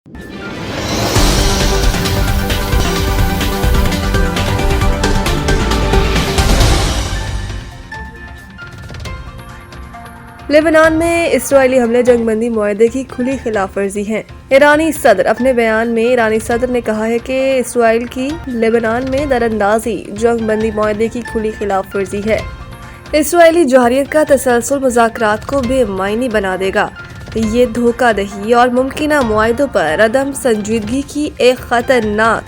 Lebanon में Israeli हमले जंग बंदी मुआहदे की खुली खिलाफ वर्जी हैं। ईरानी सदर अपने बयान में ईरानी सदर ने कहा है कि इसराइल की लेबनान में दरअंदाजी जंग बंदी मुआहदे की खुली खिलाफ वर्जी है। इसराइली जौहरियत का तसलसल मुज़ाकरात को बेमायनी बना देगा। ये धोखा दही और मुमकिना मुआहदों पर अदम संजीदगी की एक खतरनाक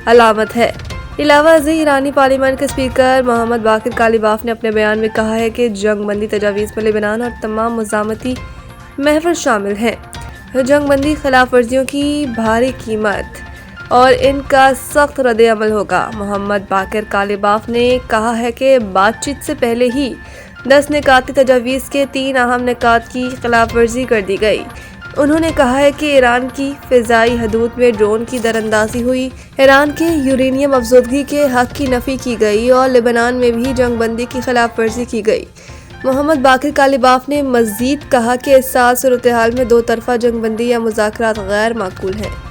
अलामत है। इलावा से ईरानी पार्लियामेंट के स्पीकर मोहम्मद बाकिर कालिबाफ ने अपने बयान में कहा है कि जंग बंदी तजावीज़ में लेबनान और तमाम मुज़ामती महवर शामिल हैं। जंग बंदी खिलाफ वर्जियों की भारी कीमत और इनका सख्त रद्द अमल होगा। मोहम्मद बाकिर कालिबाफ ने कहा है कि बातचीत से पहले ही 10 निकाती तजावीज़ के 3 अहम निकात की खिलाफ वर्जी कर दी गई। उन्होंने कहा है कि ईरान की फ़िज़ाई हदूद में ड्रोन की दरअंदाजी हुई, ईरान के यूरेनियम अफज़ोदगी के हक़ की नफ़ी की गई और लेबनान में भी जंग बंदी की खिलाफ वर्जी की गई। मोहम्मद बाकिर कालिबाफ ने मज़ीद कहा कि इस साल सूरत हाल में दो तरफ़ा जंग बंदी या मुज़ाकरात गैर माकूल हैं।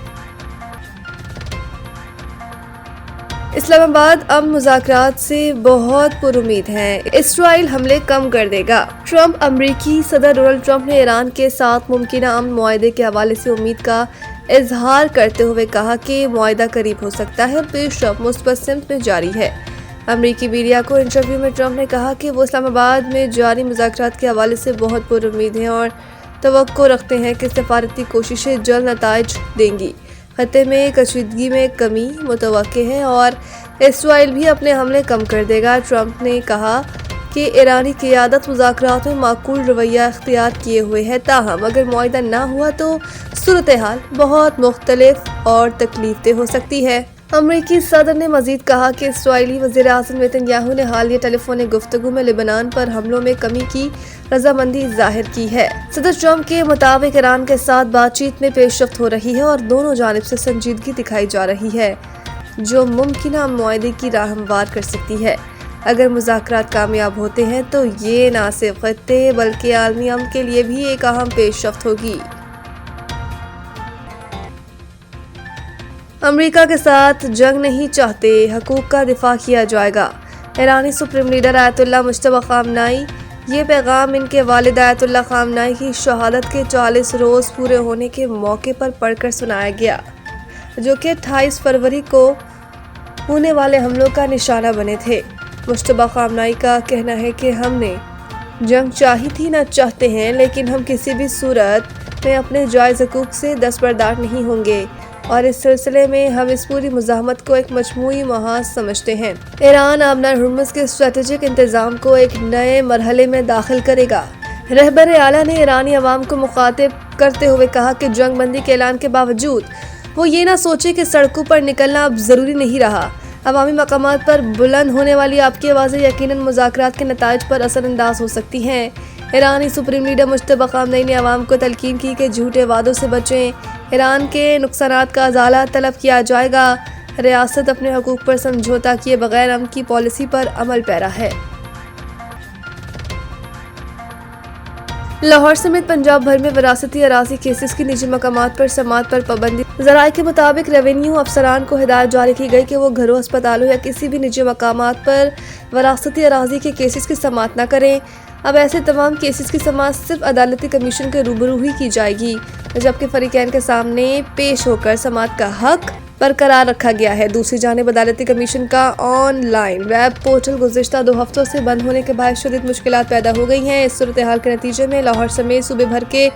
इस्लामाबाद अब मुज़ाकरात से बहुत पुरुमीद हैं। इसराइल हमले कम कर देगा। ट्रंप अमरीकी सदर डोनाल्ड ट्रंप ने ईरान के साथ मुमकिना अमन मुआहदे के हवाले से उम्मीद का इजहार करते हुए कहा कि मुआहदा करीब हो सकता है और पेशरफ्त मुस्बत सिमत में जारी है। अमरीकी मीडिया को इंटरव्यू में ट्रंप ने कहा कि वो इस्लामाबाद में जारी मुज़ाकरात के हवाले से बहुत पुरुमीद हैं और तवक्को रखते हैं कि सफारती कोशिशें जल्द नताइज देंगी। खत्ते में कशीदगी में कमी मुतवक्के है और इसराइल भी अपने हमले कम कर देगा। ट्रंप ने कहा कि ईरानी क़ियादत मुज़ाकरात में माकूल रवैया इख्तियार किए हुए है, ताहम अगर मुआहदा ना हुआ तो सूरत हाल बहुत मुख्तलिफ और तकलीफदेह हो सकती है। अमरीकी सदर ने मजीद कहा कि इसराइली वज़ीर-ए-आज़म नेतन्याहू ने हालिया टेलीफोनिक गुफ्तगू में लेबनान पर हमलों में कमी की रजामंदी जाहिर की है। सदर ट्रंप के मुताबिक ईरान के साथ बातचीत में पेशरफ्त हो रही है और दोनों जानिब से संजीदगी दिखाई जा रही है, जो मुमकिना मुआहदे की राह हमवार कर सकती है। अगर मुज़ाकरात कामयाब होते हैं तो ये न सिर्फ खत्ते बल्कि आलमी अमन के लिए भी एक अहम पेशरफ्त होगी। अमेरिका के साथ जंग नहीं चाहते, हकूक़ का दिफा किया जाएगा। ईरानी सुप्रीम लीडर आयतुल्लाह मुज्तबा ख़ामनेई, ये पैगाम इनके वालिद आयतुल्लाह ख़ामनेई की शहादत के 40 रोज़ पूरे होने के मौके पर पढ़कर सुनाया गया, जो कि 28 फरवरी को होने वाले हमलों का निशाना बने थे। मुज्तबा ख़ामनेई का कहना है कि हमने जंग चाही थी, न चाहते हैं, लेकिन हम किसी भी सूरत में अपने जायज़ हकूक़ से दस्तबरदार नहीं होंगे और इस सिलसिले में हम इस पूरी मुज़ाहमत को एक मजमूई महाज समझते हैं। ईरान आबनार हुर्मुज़ के स्ट्रेटेजिक इंतज़ाम को एक नए मरहले में दाखिल करेगा। रहबर आला ने ईरानी अवाम को मुखातिब करते हुए कहा कि जंग बंदी के ऐलान के बावजूद वो ये ना सोचे कि सड़कों पर निकलना अब ज़रूरी नहीं रहा। अवामी मकामात पर बुलंद होने वाली आपकी आवाज़ें यकीनन मुज़ाकरात के नताइज पर असरअंदाज हो सकती हैं। ईरानी सुप्रीम लीडर मुज्तबा ख़ामनेई ने अवाम को तलकीन की कि झूठे वादों से बचें। ईरान के नुकसानात का अजाला तलब किया जाएगा। रियासत अपने हकूक़ पर समझौता किए बगैर अमन की पॉलिसी पर अमल पैरा है। लाहौर समेत पंजाब भर में विरासती अराज़ी केसेस की निजी मकामात पर समात पर पाबंदी। ज़राए के मुताबिक रेवेन्यू अफसरान को हिदायत जारी की गई कि वो घरों, अस्पतालों या किसी भी निजी मकामात पर विरासती अराज़ी के केसेस की समात न करें। अब ऐसे तमाम केसेस की समात सिर्फ अदालती कमीशन के रूबरू ही की जाएगी, जबकि फरीकैन के सामने पेश होकर समात का हक बरकरार रखा गया है। दूसरी जानिब अदालती कमीशन का ऑनलाइन वेब पोर्टल गुज़िश्ता 2 हफ्तों से बंद होने के बाद शदीद मुश्किलात पैदा हो गई हैं। इस सूरत हाल के नतीजे में लाहौर समेत सूबे भर के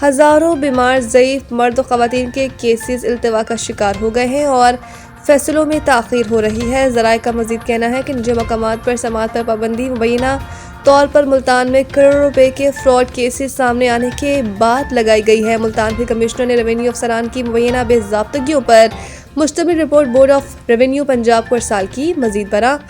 हज़ारों बीमार ज़ईफ़ मर्द और ख़वातीन के केसेस इल्तिवा का शिकार हो गए हैं और फैसलों में ताख़ीर हो रही है। ज़राए का मज़ीद कहना है कि निजी मकामात पर समात पर पाबंदी मुबैना तौर पर मुल्तान में करोड़ों रुपए के फ्रॉड केसेस सामने आने के बाद लगाई गई है। मुल्तान के कमिश्नर ने रेवेन्यू अफसरान की मुबैना बेज़ाब्तगियों पर मुश्तमिल report board of revenue Punjab को इरसाल की। मज़ीद बरा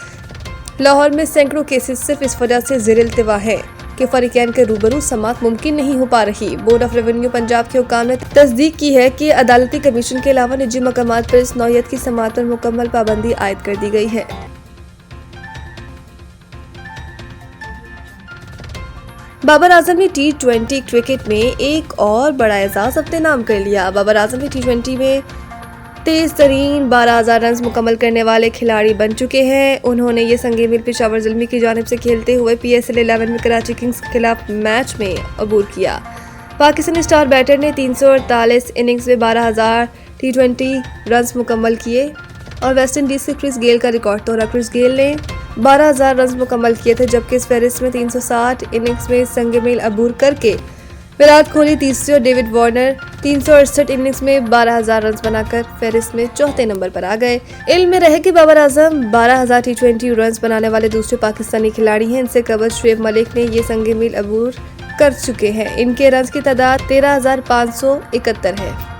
लाहौर में सैकड़ों केसेस सिर्फ इस वजह से ज़ेर इल्तिवा है कि फरीकैन के रूबरू समात मुमकिन नहीं हो पा रही। बोर्ड ऑफ रेवेन्यू पंजाब के हुकाम ने तस्दीक की है कि अदालती कमीशन के अलावा निजी मकामात पर इस नौयत की समात पर मुकम्मल पाबंदी आयद कर दी गई है। بابر اعظم نے T20 کرکٹ میں ایک اور بڑا اعزاز اپنے نام کر لیا۔ بابر اعظم بھی T20 میں تیز ترین 12,000 رنز مکمل کرنے والے کھلاڑی بن چکے ہیں۔ انہوں نے یہ سنگ میل پشاور زلمی کی جانب سے کھیلتے ہوئے PSL 11 میں کراچی کنگز کے خلاف میچ میں عبور کیا۔ پاکستانی سٹار بیٹر نے 348 اننگز میں 12,000 T20 رنز مکمل کیے اور ویسٹ انڈیز کے کرس گیل کا ریکارڈ توڑا۔ کرس گیل نے 12,000 رنز مکمل کیے تھے، جبکہ اس فہرست میں 360 اننگز میں سنگ میل عبور کر کے وراٹ کوہلی تیسرے اور ڈیوڈ وارنر 368 اننگز میں 12,000 رنز بنا کر فہرست میں چوتھے نمبر پر آ گئے۔ علم میں رہے کہ بابر اعظم 12,000 T20 رنز بنانے والے دوسرے پاکستانی کھلاڑی ہیں۔ ان سے قبل شعیب ملک نے یہ سنگ میل عبور کر چکے ہیں۔ ان کے رنز کی تعداد 13,571 ہے۔